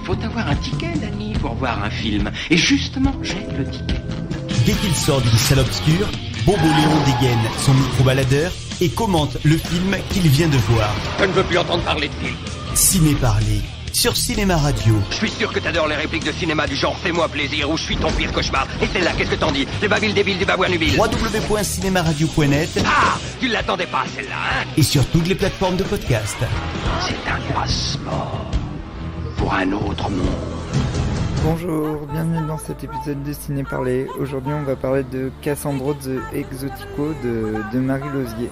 faut avoir un ticket, Danny, pour voir un film. Et justement, j'ai le ticket. Dès qu'il sort d'une salle obscure, Bobo Léon dégaine son micro-baladeur et commente le film qu'il vient de voir. Je ne veux plus entendre parler de film. Ciné Parler, sur Cinéma Radio. Je suis sûr que t'adores les répliques de cinéma du genre Fais-moi plaisir ou Je suis ton pire cauchemar. Et celle-là, qu'est-ce que t'en dis? Les babiles débiles du babouin nubile. www.cinemaradio.net. Ah, tu l'attendais pas celle-là, hein? Et sur toutes les plateformes de podcast. C'est un passeport pour un autre monde. Bonjour, bienvenue dans cet épisode de Ciné Parler. Aujourd'hui on va parler de Cassandro the Exotico de Marie Lozier.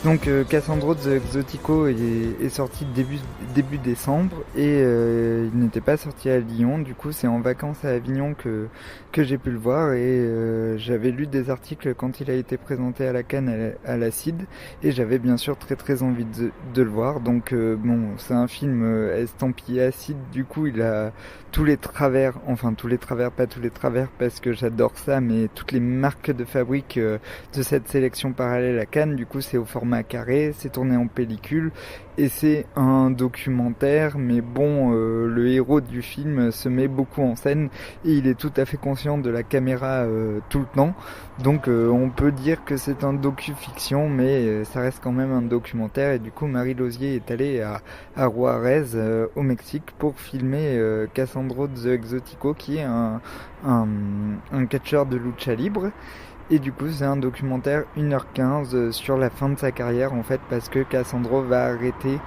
Donc Cassandro the Exotico est sorti début décembre et il n'était pas sorti à Lyon. Du coup c'est en vacances à Avignon que j'ai pu le voir et j'avais lu des articles quand il a été présenté à la Cannes à la CID et j'avais bien sûr très envie de le voir. Donc bon, c'est un film estampillé à CID, du coup il a tous les travers parce que j'adore ça, mais toutes les marques de fabrique de cette sélection parallèle à Cannes. Du coup c'est au format carré, c'est tourné en pellicule et c'est un documentaire, mais bon, le héros du film se met beaucoup en scène et il est tout à fait conscient de la caméra tout le temps, donc on peut dire que c'est un docu-fiction, mais ça reste quand même un documentaire. Et du coup Marie Lozier est allée à Juarez au Mexique pour filmer Cassandro the Exotico, qui est un catcheur de lucha libre. Et du coup c'est un documentaire 1h15 sur la fin de sa carrière en fait, parce que Cassandro va arrêter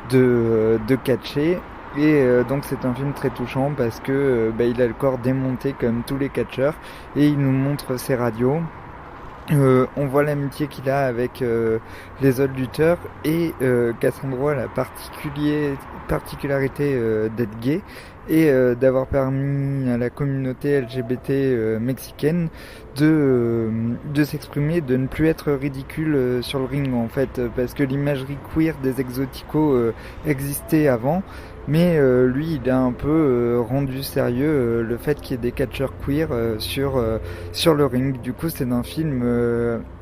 de catcher. Et donc c'est un film très touchant parce que il a le corps démonté comme tous les catcheurs et il nous montre ses radios. On voit l'amitié qu'il a avec les autres lutteurs et Cassandro a la particularité d'être gay et d'avoir permis à la communauté LGBT mexicaine de s'exprimer, de ne plus être ridicule sur le ring en fait, parce que l'imagerie queer des exoticos existait avant. Mais lui, il a un peu rendu sérieux le fait qu'il y ait des catcheurs queer sur le ring. Du coup, c'est un film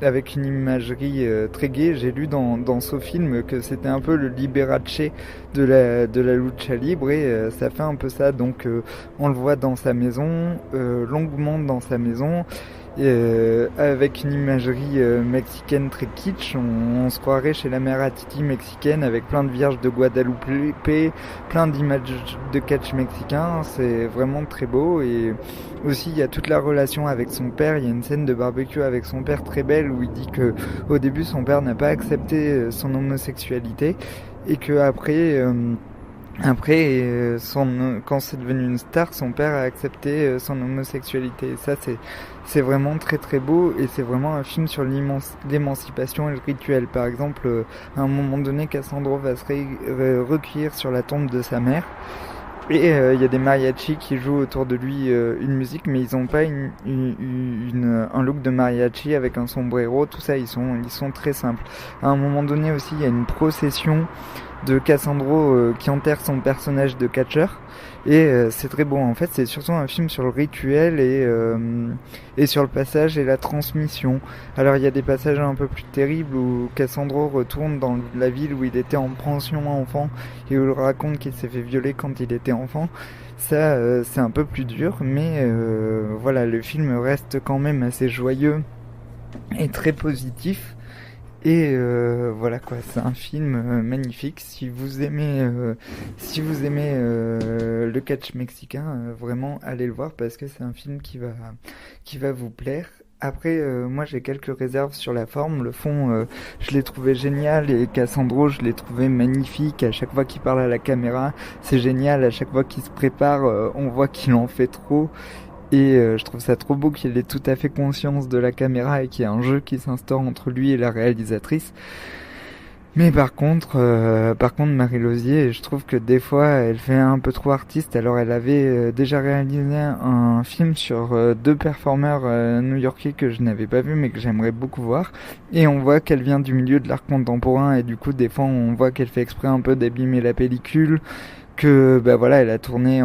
avec une imagerie très gaie. J'ai lu dans ce film que c'était un peu le Liberace de la lucha libre et ça fait un peu ça. Donc, on le voit dans sa maison, longuement dans sa maison. Avec une imagerie mexicaine très kitsch, on se croirait chez la mère à Titi mexicaine avec plein de vierges de Guadalupe, plein d'images de catch mexicain. C'est vraiment très beau. Et aussi il y a toute la relation avec son père. Il y a une scène de barbecue avec son père très belle où il dit que au début son père n'a pas accepté son homosexualité et que quand c'est devenu une star, son père a accepté son homosexualité. Et ça, c'est vraiment très beau et c'est vraiment un film sur l'émancipation et le rituel. Par exemple, à un moment donné, Cassandro va se recueillir sur la tombe de sa mère. Et il y a des mariachis qui jouent autour de lui une musique, mais ils n'ont pas un look de mariachi avec un sombrero, tout ça, ils sont très simples. À un moment donné aussi, il y a une procession de Cassandro qui enterre son personnage de catcheur et c'est très beau. En fait, c'est surtout un film sur le rituel et sur le passage et la transmission. Alors il y a des passages un peu plus terribles où Cassandro retourne dans la ville où il était en pension enfant et où il raconte qu'il s'est fait violer quand il était enfant. Ça c'est un peu plus dur, mais voilà, le film reste quand même assez joyeux et très positif. Et voilà quoi, c'est un film magnifique. Si vous aimez le catch mexicain, vraiment allez le voir parce que c'est un film qui va vous plaire. Après, moi j'ai quelques réserves sur la forme. Le fond, je l'ai trouvé génial et Cassandro, je l'ai trouvé magnifique. À chaque fois qu'il parle à la caméra, c'est génial. À chaque fois qu'il se prépare, on voit qu'il en fait trop. Et je trouve ça trop beau qu'il ait tout à fait conscience de la caméra et qu'il y ait un jeu qui s'instaure entre lui et la réalisatrice. Mais par contre Marie Lozier, je trouve que des fois elle fait un peu trop artiste. Alors elle avait déjà réalisé un film sur deux performeurs new-yorkais que je n'avais pas vu mais que j'aimerais beaucoup voir. Et on voit qu'elle vient du milieu de l'art contemporain et du coup des fois on voit qu'elle fait exprès un peu d'abîmer la pellicule, que voilà, elle a tourné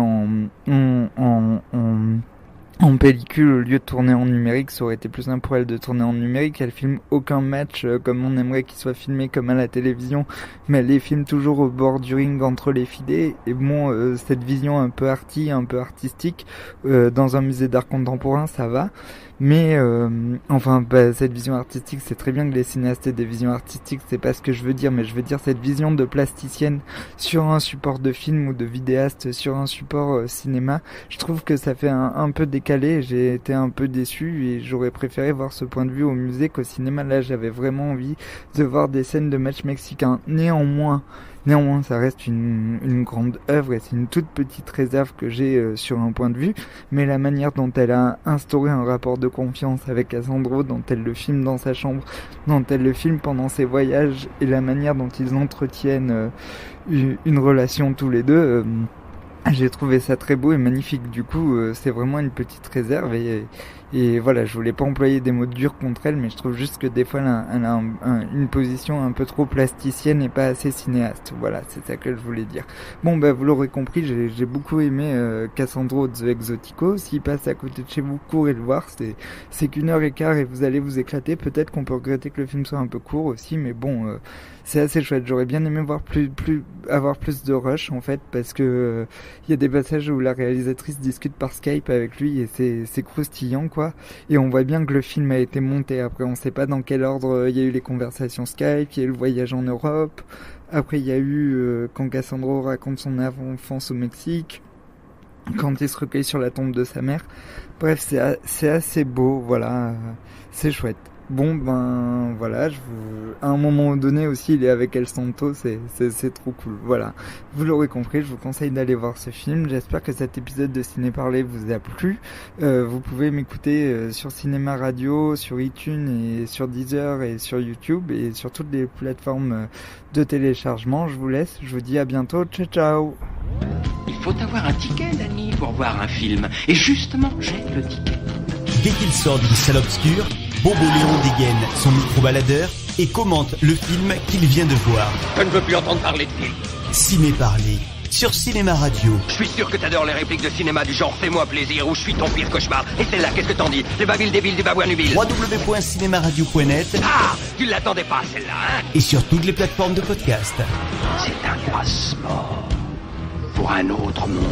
en pellicule au lieu de tourner en numérique. Ça aurait été plus simple pour elle de tourner en numérique. Elle filme aucun match comme on aimerait qu'il soit filmé comme à la télévision, mais elle les filme toujours au bord du ring entre les filets. Et bon, cette vision un peu arty, un peu artistique dans un musée d'art contemporain, ça va. Mais cette vision artistique, c'est très bien que les cinéastes aient des visions artistiques, c'est pas ce que je veux dire, mais je veux dire cette vision de plasticienne sur un support de film ou de vidéaste sur un support cinéma. Je trouve que ça fait un peu décalé, j'ai été un peu déçu et j'aurais préféré voir ce point de vue au musée qu'au cinéma. Là, j'avais vraiment envie de voir des scènes de match mexicain. Néanmoins, ça reste une grande œuvre et c'est une toute petite réserve que j'ai sur un point de vue, mais la manière dont elle a instauré un rapport de confiance avec Cassandro, dont elle le filme dans sa chambre, dont elle le filme pendant ses voyages, et la manière dont ils entretiennent une relation tous les deux, j'ai trouvé ça très beau et magnifique. Du coup, c'est vraiment une petite réserve et voilà, je voulais pas employer des mots durs contre elle, mais je trouve juste que des fois elle a une position un peu trop plasticienne et pas assez cinéaste. Voilà, c'est ça que je voulais dire. Bon, vous l'aurez compris, j'ai beaucoup aimé Cassandro The Exotico. S'il passe à côté de chez vous, courez le voir. C'est qu'1h15 et vous allez vous éclater. Peut-être qu'on peut regretter que le film soit un peu court aussi, mais bon, c'est assez chouette. J'aurais bien aimé voir avoir plus de rush en fait, parce que y a des passages où la réalisatrice discute par Skype avec lui et c'est croustillant quoi. Et on voit bien que le film a été monté. Après, on sait pas dans quel ordre il y a eu les conversations Skype, il y a eu le voyage en Europe. Après, il y a eu quand Cassandro raconte son enfance au Mexique, quand il se recueille sur la tombe de sa mère. Bref, c'est assez beau, voilà, c'est chouette. Bon, voilà, à un moment donné aussi, il est avec El Santo, c'est trop cool, voilà. Vous l'aurez compris, je vous conseille d'aller voir ce film. J'espère que cet épisode de Ciné Parler vous a plu. Vous pouvez m'écouter sur Cinéma Radio, sur iTunes et sur Deezer et sur YouTube et sur toutes les plateformes de téléchargement. Je vous laisse, je vous dis à bientôt, ciao ciao. Il faut avoir un ticket, Danny, pour voir un film. Et justement, j'ai le ticket. Dès qu'il sort d'une salle obscure, Bobo Léon dégaine son micro-baladeur et commente le film qu'il vient de voir. Je ne veux plus entendre parler de film. Ciné Parler, sur Cinéma Radio. Je suis sûr que t'adores les répliques de cinéma du genre « Fais-moi plaisir » ou « Je suis ton pire cauchemar ». Et celle-là, qu'est-ce que t'en dis? Les bavilles débiles du babouin nubile. www.cinemaradio.net. Ah, tu l'attendais pas celle-là, hein? Et sur toutes les plateformes de podcast. C'est un passeport pour un autre monde.